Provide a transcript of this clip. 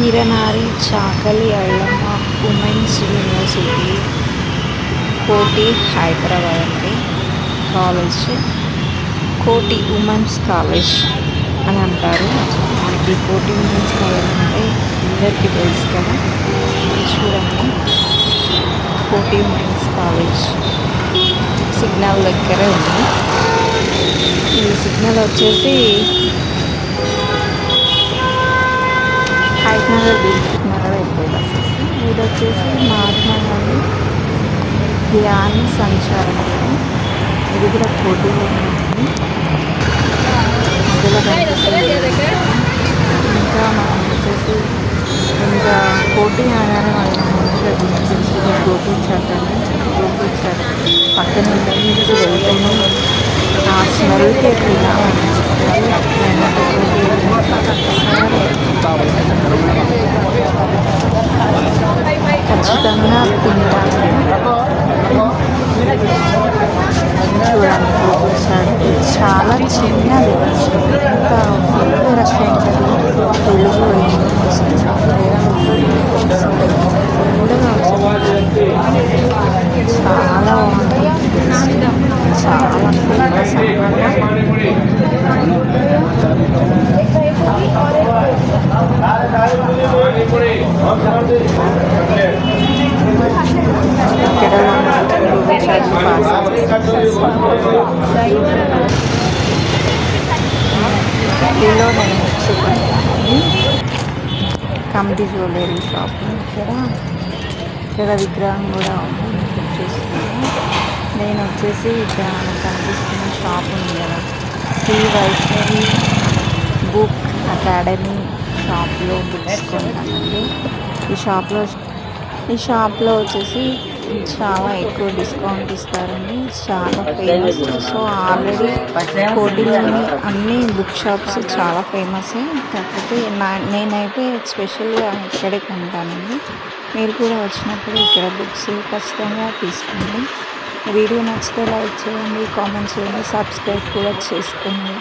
ఈరనారి చాకలి Ailamma women's university కోటి హైదరాబాద్ అండి. College కోటి ఉమెన్స్ కాలేజ్ అని అంటారు. మనకి కోటి ఉమెన్స్ కాలేజ్ అంటే అందరికీ తెలుసు కదా. చూడండి, కోటి ఉమెన్స్ కాలేజ్ సిగ్నల్ దగ్గరే ఉంది. ఈ సిగ్నల్ వచ్చేసి హైదరాబాద్ నగర్ వెళ్ళే బస్సెస్. ఇది వచ్చేసి మహాత్మా గాంధీ ధ్యాన సంచారం. ఇది కూడా కోటిలోనే ఉంది. మధ్యలో ఇంకా మనం వచ్చేసి ఇంకా కోటి అనగానే మనం ముందుగా గుర్తించేది గోకుల్ చాట్ అని. గోకుల్ చాట్ పక్కన నుంచి వెళ్తేనే ఆ స్మెల్కి తినాలనిపిస్తుంది. ఖచ్చితంగా తింటాను. చూడండి, గోకుల్ చాట్ చాలా చిన్నది. ఇంకా ఫుల్ రష్ ఉంటుంది. తెలుగు చాలా బాగుంటుంది. చాలా ఫేమస్ ఇక్కడ నేను చూసుకుంటాను. కమిటీ జ్యువెలరీ షాప్ ఇక్కడ విగ్రహం కూడా ఉంది. చూస్తున్నాను. నేను వచ్చేసి ఇక్కడ కనిపిస్తున్న షాప్ ఉంది కదా, శ్రీ వైష్ణవి బుక్ అకాడమీ షాప్లో బుక్స్ కొంటానండి. ఈ షాప్లో వచ్చేసి చాలా ఎక్కువ డిస్కౌంట్ ఇస్తారండి. చాలా ఫేమస్. సో ఆల్రెడీ కోటిలోని అన్ని బుక్ షాప్స్ చాలా ఫేమస్. కాకపోతే నేనైతే స్పెషల్గా ఇక్కడే కొంటానండి. మీరు కూడా వచ్చినప్పుడు ఇక్కడ బుక్స్ ఖచ్చితంగా తీసుకోండి. వీడియో నచ్చితే లైక్ చేయండి, కామెంట్ చేయండి, సబ్స్క్రైబ్ కూడా చేసుకోండి.